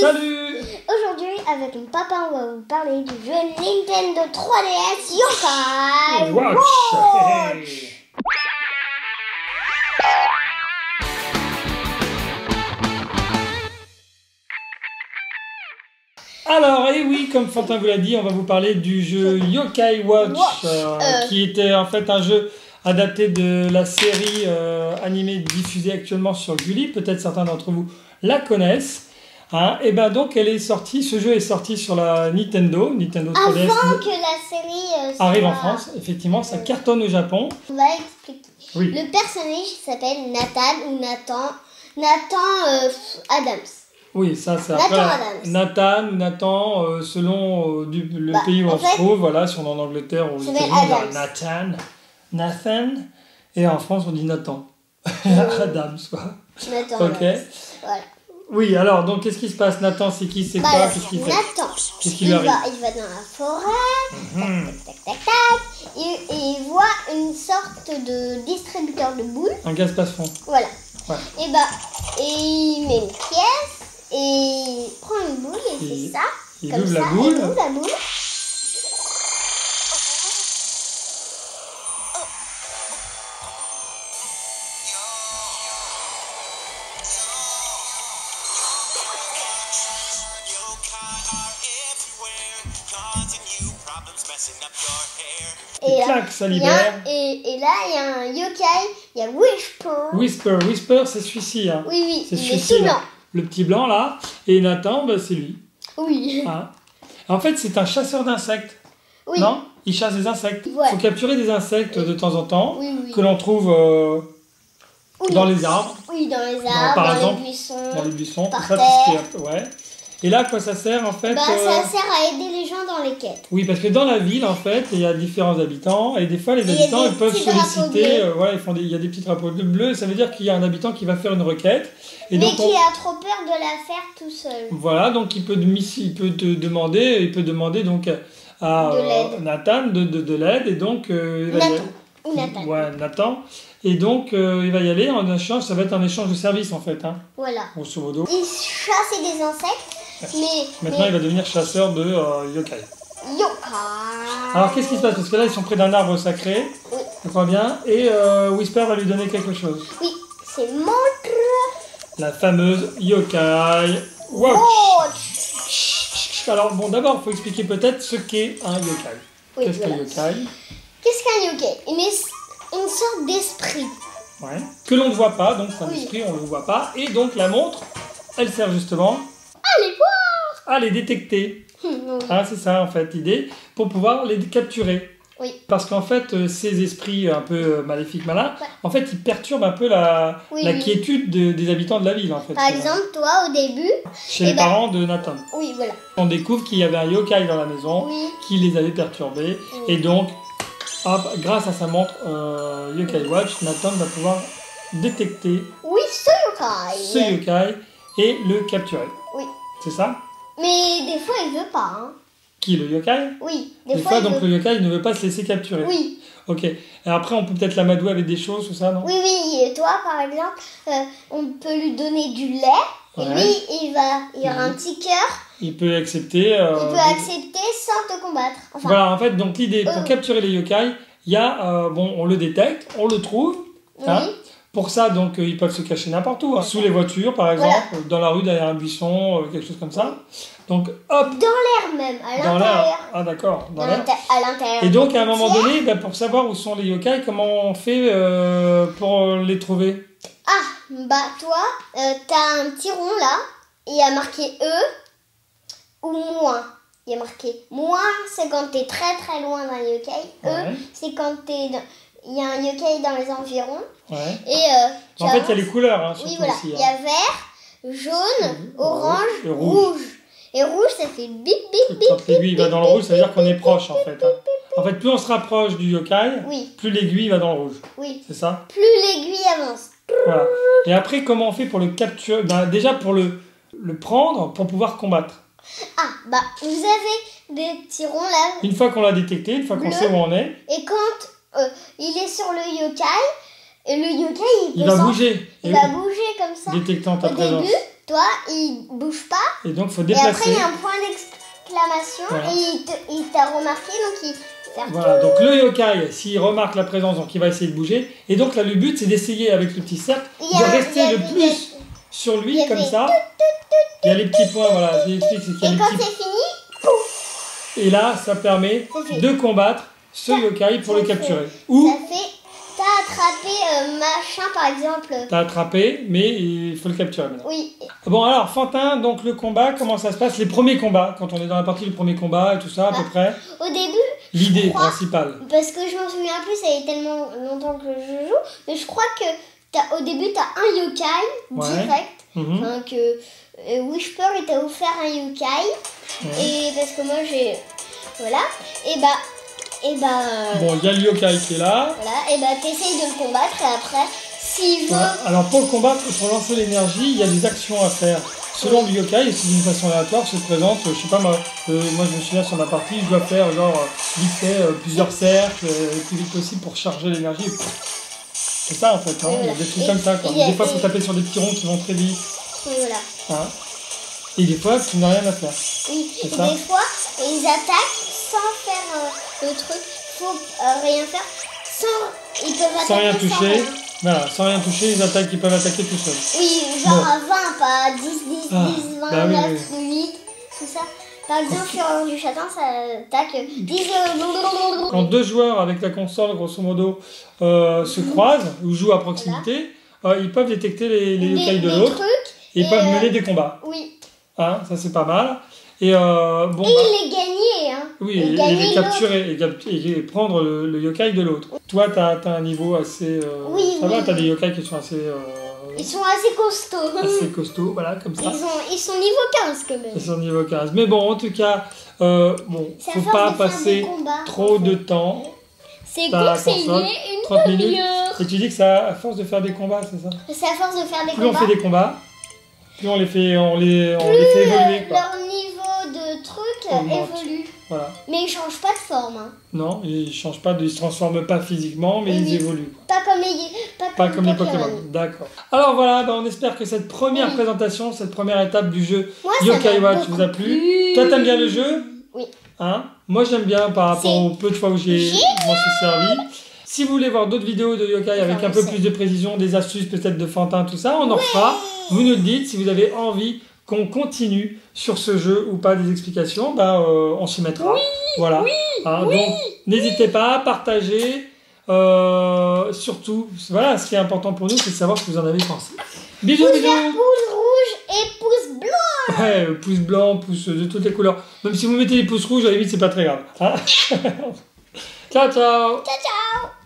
Salut! Aujourd'hui, avec mon papa, on va vous parler du jeu Nintendo 3DS Yokai Watch. Alors, et oui, comme Fantin vous l'a dit, on va vous parler du jeu Yokai Watch, qui était en fait un jeu adapté de la série animée diffusée actuellement sur Gulli. Peut-être certains d'entre vous la connaissent. Hein, et ben donc, elle est sortie. Ce jeu est sorti sur la Nintendo 3DS. Avant que la série arrive en France, effectivement, ça cartonne au Japon. On va expliquer. Oui. Le personnage s'appelle Nathan ou Nathan Adams. Oui, ça c'est après Nathan, selon le pays où on se trouve, voilà, si on est en Angleterre ou aux États-Unis, on dit Nathan, et en France on dit Nathan. Adams, quoi. Nathan ok. Adams. Voilà. Oui, alors, donc qu'est-ce qui se passe? Nathan, c'est qui? C'est quoi? Qu'est-ce qu'il fait? Nathan, qu'est-ce qui lui arrive? Il va dans la forêt, tac, et il voit une sorte de distributeur de boules. Un gaz passe-fond. Voilà. Ouais. Et il met une pièce, et il prend une boule, et fait ça. Il ouvre la boule. Il ouvre la boule. Et clac, ça libère. Et là, il y a un yokai, il y a Whisper. Whisper, c'est celui-ci. Hein. Oui, c'est il est tout blanc. Le petit blanc, là. Et Nathan, bah, c'est lui. Oui. Hein. En fait, c'est un chasseur d'insectes. Oui. Non? Il chasse des insectes. Il ouais. faut capturer des insectes de temps en temps, oui. que l'on trouve dans les arbres. Oui, dans les arbres, par exemple, les buissons. Dans les buissons, par ça, terre. tout ce qui est... Ouais. Et là, à quoi ça sert en fait? Ça sert à aider les gens dans les quêtes. Oui, parce que dans la ville, en fait, il y a différents habitants, et des fois, les habitants ils peuvent solliciter. Voilà, il y a des petits drapeaux bleus, ça veut dire qu'il y a un habitant qui va faire une requête. Et mais donc, qui a trop peur de la faire tout seul. Voilà, donc il peut te demander donc à Nathan de l'aide, et donc Nathan. Ouais, Nathan. Et donc, il va y aller en échange, ça va être un échange de services en fait. Hein, voilà. Grosso modo. Il chasse des insectes. Maintenant, il va devenir chasseur de yokai. Yokai. Alors, qu'est-ce qui se passe? Parce que là, ils sont près d'un arbre sacré. Oui. Je crois bien. Et Whisper va lui donner quelque chose. Oui, c'est montre. La fameuse Yokai Watch. Alors, bon, d'abord, il faut expliquer peut-être ce qu'est un yokai. Oui, qu'est-ce qu'un yokai? Qu'est-ce qu'un yokai? Une sorte d'esprit. Ouais. Que l'on ne voit pas, donc c'est un esprit, on ne le voit pas. Et donc, la montre, elle sert justement les voir, à les détecter. Hein, c'est ça en fait l'idée, pour pouvoir les capturer. Oui. Parce qu'en fait, ces esprits un peu maléfiques, malins, en fait, ils perturbent un peu la quiétude des habitants de la ville. En fait. Par exemple, toi au début, chez les parents de Nathan. Oui, voilà. On découvre qu'il y avait un yokai dans la maison qui les avait perturbés. Et donc, hop, grâce à sa montre Yokai Watch, Nathan va pouvoir détecter ce yokai et le capturer. Oui. C'est ça? Mais des fois, il veut pas. Hein. Qui, le yokai? Oui. Des fois, donc le yokai il ne veut pas se laisser capturer. Oui. Ok. Et après, on peut peut-être l'amadouer avec des choses, tout ça, non? Oui. Et toi, par exemple, on peut lui donner du lait. Et lui, il aura un petit cœur. Il peut accepter sans te combattre. Enfin, voilà, en fait, donc l'idée, pour capturer les yokai, il y a, on le détecte, on le trouve. Hein. Pour ça, donc, ils peuvent se cacher n'importe où, hein, sous les voitures, par exemple, dans la rue, derrière un buisson, quelque chose comme ça. Donc, hop. Dans l'air même, à l'intérieur. Dans l'air. Ah, d'accord, dans l'air. À l'intérieur. Et donc, à un moment donné, pour savoir où sont les yokai, comment on fait pour les trouver? Ah, toi, t'as un petit rond là, il y a marqué E ou moins. Il y a marqué moins, c'est quand t'es très très loin d'un yokai. C'est quand il y a un yokai dans les environs. Et en fait, il y a les couleurs. Hein, oui, voilà. Il y a vert, jaune, orange, et rouge. Et rouge, ça fait bip, bip, bip. Quand l'aiguille va dans le rouge, ça veut dire qu'on est proche, en fait. Hein. En fait, plus on se rapproche du yokai, plus l'aiguille va dans le rouge. Oui. C'est ça? Plus l'aiguille avance. Voilà. Et après, comment on fait pour le capturer? Déjà, pour le prendre, pour pouvoir combattre. Vous avez des petits ronds là. Une fois qu'on l'a détecté, une fois qu'on sait où on est. Et quand il est sur le yokai, et le yokai, il va bouger. Il va bouger comme ça. Détectant ta présence. Au début, toi, il bouge pas. Et donc, il faut Et déplacer. après, il y a un point d'exclamation. Voilà. Et il t'a remarqué, donc il fait Voilà, donc le yokai, s'il remarque la présence, donc il va essayer de bouger. Et donc là, le but, c'est d'essayer avec le petit cercle, de rester le plus sur lui, comme ça. Il y a les petits points, voilà, je l'explique, c'est qu'il y a Et les quand petits... c'est fini, pouf, Et là, ça permet de combattre ce yokai pour le capturer. Ou ça fait, t'as attrapé machin par exemple. t'as attrapé, mais il faut le capturer maintenant. Oui. Bon alors, Fantin, donc le combat, comment ça se passe? Les premiers combats, quand on est dans la partie, le premier combat et tout ça, à peu près. Au début, L'idée je crois, principale. parce que je m'en souviens plus, ça fait tellement longtemps que je joue, mais je crois que au début, t'as un yokai direct. Enfin, que Whisper, il t'a offert un yokai. Et parce que moi, j'ai... Voilà. Et bah... Bon, il y a le yokai qui est là. Voilà. Et bah, t'essayes de le combattre et après, s'il veut... Voilà. Alors pour le combattre, pour lancer l'énergie, il y a des actions à faire. Selon le yokai, et c'est d'une façon aléatoire, se présente, je sais pas moi, je me souviens sur ma partie, je dois faire genre vite fait plusieurs cercles, le plus vite possible pour charger l'énergie. C'est ça en fait, hein. Il y a des trucs comme ça quoi. Des fois il faut taper sur des petits ronds qui vont très vite. Voilà. Hein. Et des fois tu n'as rien à faire. Oui, et ça. des fois, ils attaquent sans faire le truc, faut rien faire, ils peuvent attaquer Sans rien toucher. rien. Voilà, sans rien toucher, ils peuvent attaquer tout seuls. Oui, genre à 20, pas 10, 10, 10, 20, bah 9, 8, tout ça. Par exemple, sur du châtain, ça attaque 10... Quand deux joueurs avec la console, grosso modo, se croisent ou jouent à proximité, ils peuvent détecter les yokai de l'autre et ils peuvent mener des combats. Oui. Hein, ça c'est pas mal. Et bon, il est gagné, hein. Oui, et les capturer et prendre le yokai de l'autre. Toi, t'as un niveau assez... ça va, t'as des yokai qui sont assez... ils sont assez costauds. Assez costauds, voilà, comme ça. Ils sont niveau 15 quand même. Ils sont niveau 15. Mais bon, en tout cas, faut pas passer trop de temps. C'est conseillé une 30 minutes. demi-heure. Et tu dis que ça, à force de faire des combats, c'est ça? C'est à force de faire des Plus combats. on fait des combats, plus on les fait évoluer. Quoi. Leur niveau de truc évolue. Voilà. Mais ils changent pas de forme. Hein. Non, ils changent pas, ils se transforment pas physiquement, mais ils évoluent. Pas comme les Pokémon. D'accord. Alors voilà, on espère que cette première présentation, cette première étape du jeu Yokai Watch vous a plu. Toi, t'aimes bien le jeu? Oui. Hein? Moi, j'aime bien par rapport aux peu de fois où je m'en suis servi. Si vous voulez voir d'autres vidéos de yokai avec un peu plus de précision, des astuces peut-être de Fantin, tout ça, on en fera. Vous nous le dites si vous avez envie qu'on continue sur ce jeu ou pas des explications, on s'y mettra. Voilà. Donc n'hésitez pas à partager. Surtout, voilà, ce qui est important pour nous, c'est de savoir ce que vous en avez pensé. Bisous, pouce bisous. vert, pouce rouge et pouce blanc. Ouais, pouce blanc, pouce de toutes les couleurs. Même si vous mettez les pouces rouges, à la limite, c'est pas très grave. Hein. Ciao, ciao. Ciao, ciao.